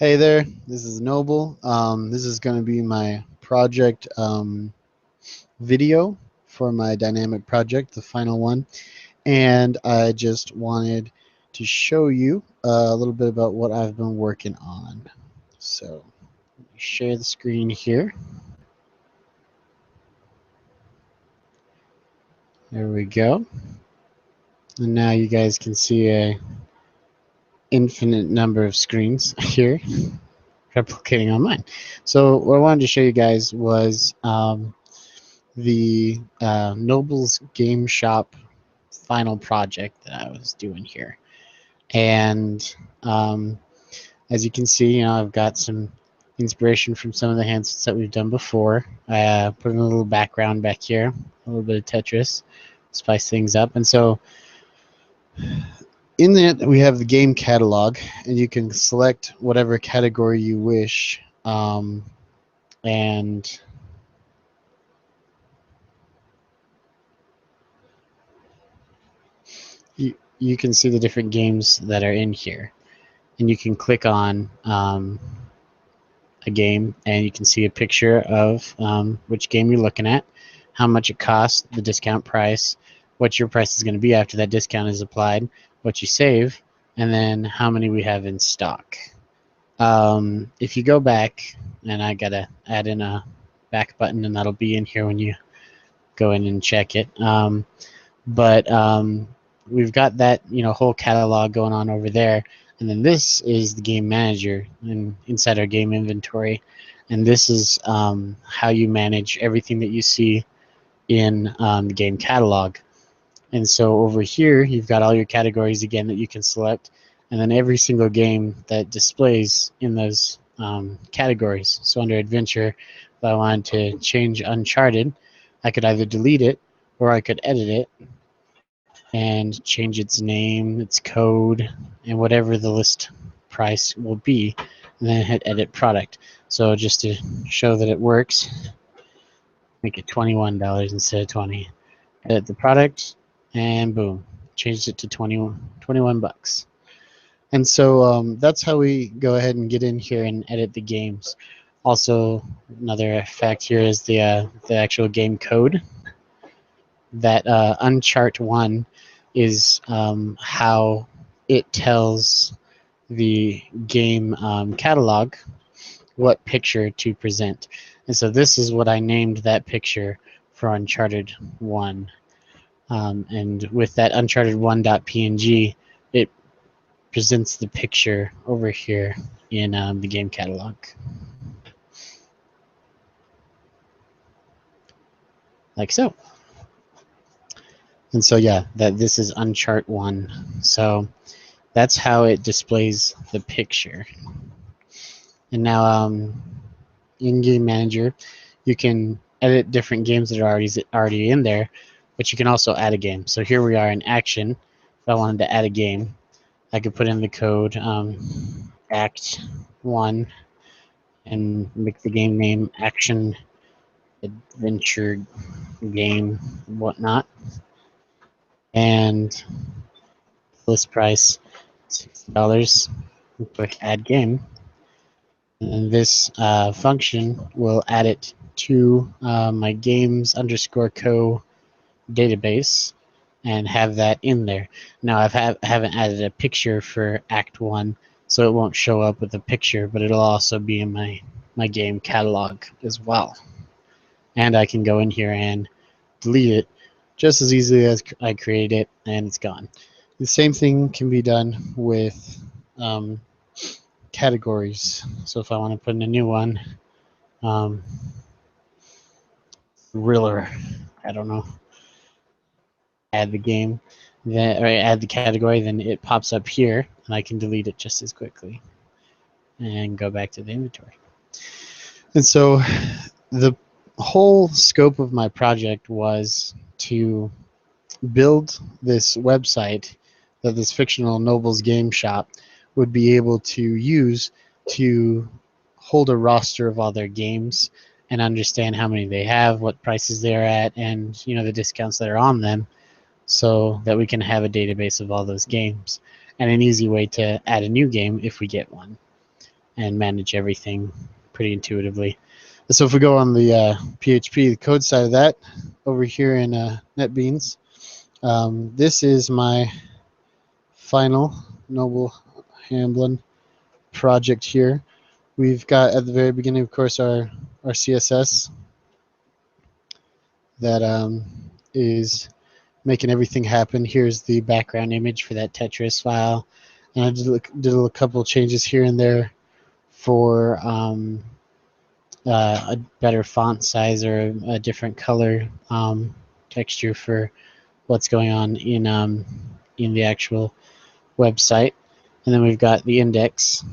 Hey there, this is Noble. This is going to be my project video for my dynamic project, the final one. And I just wanted to show you a little bit about what I've been working on. So, let me share the screen here. There we go. And now you guys can see a infinite number of screens here replicating on mine. So what I wanted to show you guys was the Noble's Game Shop final project that I was doing here. And as you can see, I've got some inspiration from some of the handsets that we've done before. I put in a little background back here, a little bit of Tetris, spice things up. And so in that we have the game catalog, and you can select whatever category you wish. And you can see the different games that are in here, and you can click on a game and you can see a picture of which game you're looking at, how much it costs, the discount price, what your price is going to be after that discount is applied, what you save, and then how many we have in stock. If you go back, and I gotta add in a back button, and that'll be in here when you go in and check it. We've got that whole catalog going on over there, and then this is the game manager and inside our game inventory, and this is how you manage everything that you see in the game catalog. And so over here you've got all your categories again that you can select, and then every single game that displays in those categories. So under adventure, if I wanted to change Uncharted, I could either delete it or I could edit it and change its name, its code, and whatever the list price will be, and then hit edit product. So just to show that it works, make it $21 instead of 20. Edit the product, and boom, changed it to 21 bucks. And so that's how we go ahead and get in here and edit the games. Also, another fact here is the actual game code. That unchart 1 is how it tells the game catalog what picture to present. And so this is what I named that picture for Uncharted 1. And with that Uncharted 1.png, it presents the picture over here in the game catalog. Like so. And so yeah, this is Unchart 1. So that's how it displays the picture. And now in Game Manager, you can edit different games that are already in there, but you can also add a game. So here we are in Action. If I wanted to add a game, I could put in the code Act 1 and make the game name Action Adventure Game whatnot. And list price $60. Click Add Game. And this function will add it to my games_co database and have that in there. Now I haven't added a picture for Act 1, so it won't show up with a picture, but it'll also be in my game catalog as well. And I can go in here and delete it just as easily as I created it, and it's gone. The same thing can be done with categories. So if I want to put in a new one, thriller, I don't know, add the game, then or add the category, then it pops up here, and I can delete it just as quickly and go back to the inventory. And so the whole scope of my project was to build this website that this fictional Noble's Game Shop would be able to use to hold a roster of all their games and understand how many they have, what prices they're at, and the discounts that are on them, so that we can have a database of all those games and an easy way to add a new game if we get one. and manage everything pretty intuitively. So if we go on the PHP, the code side of that, over here in NetBeans, this is my final Noble Hamblin project here. We've got at the very beginning, of course, our CSS that is making everything happen. Here's the background image for that Tetris file. And I did a couple changes here and there for a better font size or a different color texture for what's going on in the actual website. And then we've got the index,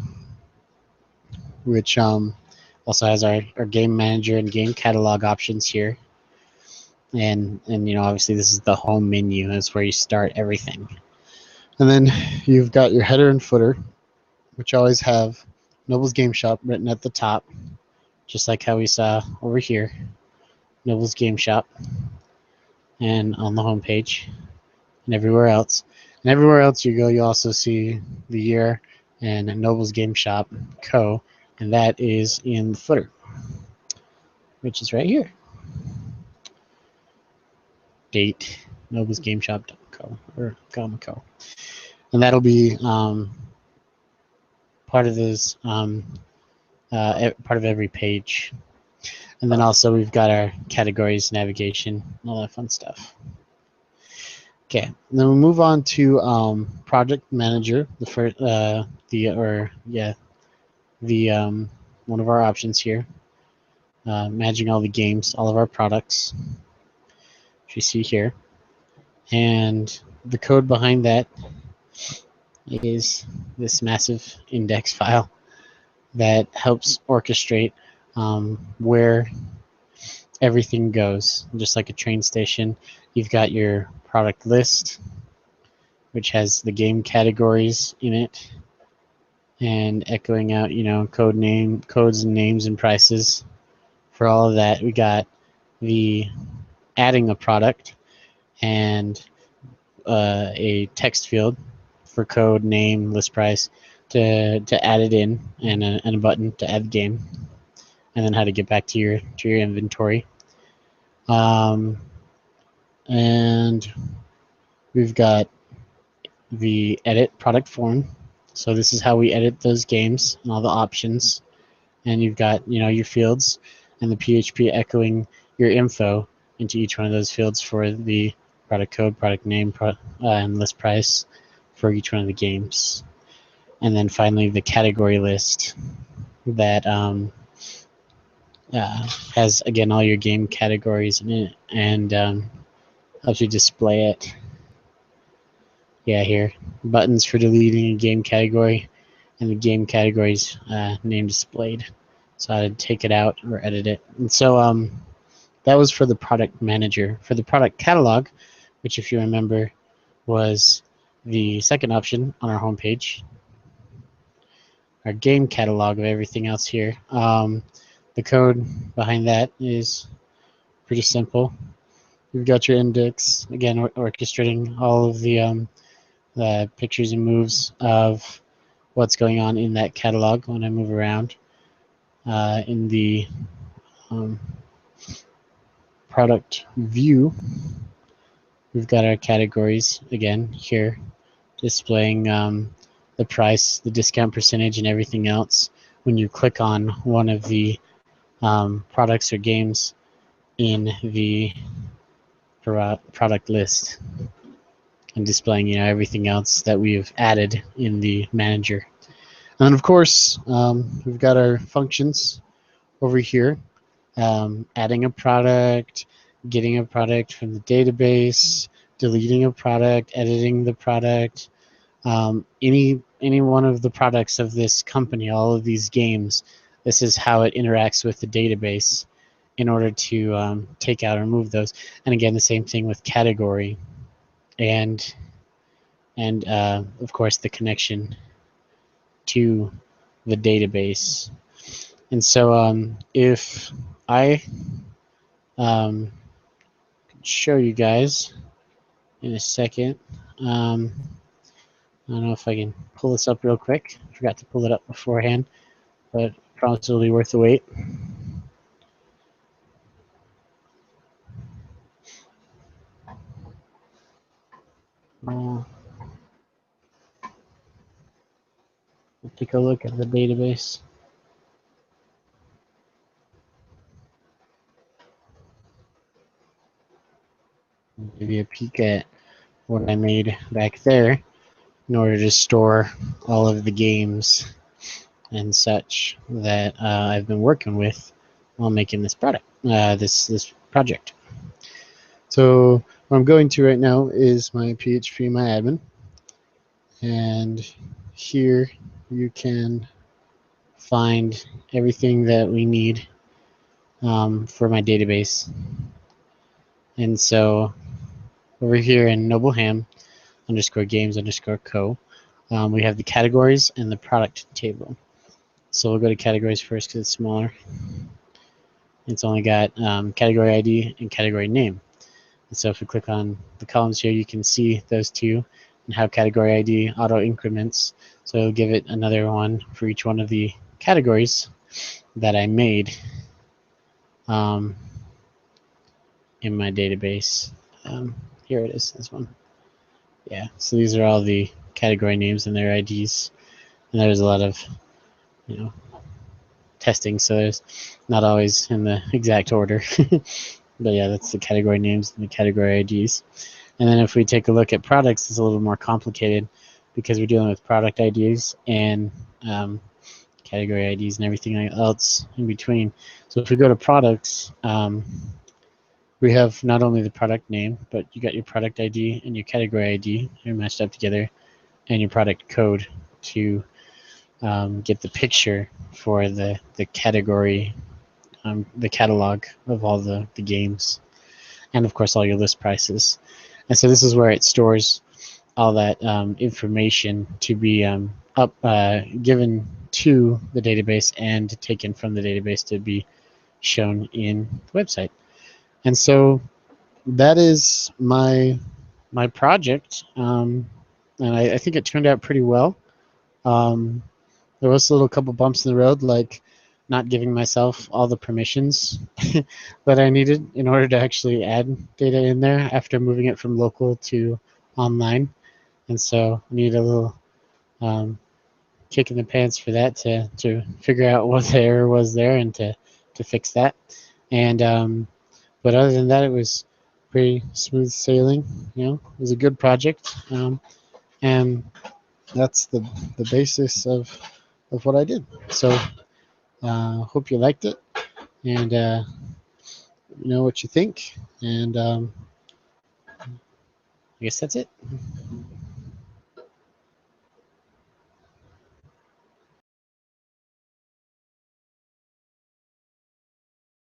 which also has our game manager and game catalog options here. And you know, obviously this is the home menu. That's where you start everything. And then you've got your header and footer, which always have Noble's Game Shop written at the top, just like how we saw over here, Noble's Game Shop, and on the home page, and everywhere else. And everywhere else you go, you also see the year and Noble's Game Shop Co. And that is in the footer, which is right here. Date, Noble's Game Shop.co or .co. And that'll be part of this, part of every page. And then also we've got our categories, navigation, all that fun stuff. Okay, and then we'll move on to project manager, the first, one of our options here, managing all the games, all of our products, which you see here, and the code behind that is this massive index file that helps orchestrate where everything goes. Just like a train station, you've got your product list, which has the game categories in it, and echoing out, you know, codes and names and prices for all of that. We got the adding a product and a text field for code, name, list price to add it in, and a button to add the game, and then how to get back to your inventory. And we've got the edit product form. So this is how we edit those games and all the options. And you've got, you know, your fields and the PHP echoing your info into each one of those fields for the product code, product name, and list price for each one of the games. And then finally the category list that has, again, all your game categories in it, and helps you display it. Yeah, here, buttons for deleting a game category, and the game categories name displayed. So I'd take it out or edit it. And so that was for the product manager. For the product catalog, which, if you remember, was the second option on our homepage, our game catalog of everything else here. The code behind that is pretty simple. You've got your index, again, orchestrating all of the pictures and moves of what's going on in that catalog when I move around. In the product view, we've got our categories again here, displaying the price, the discount percentage, and everything else when you click on one of the products or games in the product list, and displaying, you know, everything else that we've added in the manager. And of course, we've got our functions over here, adding a product, getting a product from the database, deleting a product, editing the product, any one of the products of this company, all of these games. This is how it interacts with the database in order to take out or remove those. And again, the same thing with category, and of course the connection to the database. And so if I show you guys in a second, I don't know if I can pull this up real quick. I forgot to pull it up beforehand. but I promise it'll be worth the wait. We'll take a look at the database. Give you a peek at what I made back there in order to store all of the games and such that I've been working with while making this product, this project. So what I'm going to right now is my PHP MyAdmin, and here you can find everything that we need for my database. And so over here in Nobleham _games_co, we have the categories and the product table. So we'll go to categories first because it's smaller. It's only got category ID and category name. And so if we click on the columns here, you can see those two and how category ID auto increments. So it'll give it another one for each one of the categories that I made in my database. Here it is, this one. Yeah, so these are all the category names and their IDs. And there's a lot of, testing, so there's not always in the exact order. But yeah, that's the category names and the category IDs. And then if we take a look at products, it's a little more complicated because we're dealing with product IDs and category IDs and everything else in between. So if we go to products, we have not only the product name, but you got your product ID and your category ID. They're matched up together, and your product code to get the picture for the category, the catalog of all the games, and of course all your list prices. And so this is where it stores all that information to be given to the database and taken from the database to be shown in the website. And so that is my project, and I think it turned out pretty well. There was a little couple bumps in the road, like not giving myself all the permissions that I needed in order to actually add data in there after moving it from local to online. And so I need a little kick in the pants for that to figure out what the error was there and to fix that. And but other than that, it was pretty smooth sailing. It was a good project, and that's the basis of what I did. So hope you liked it, and let me know what you think. And I guess that's it.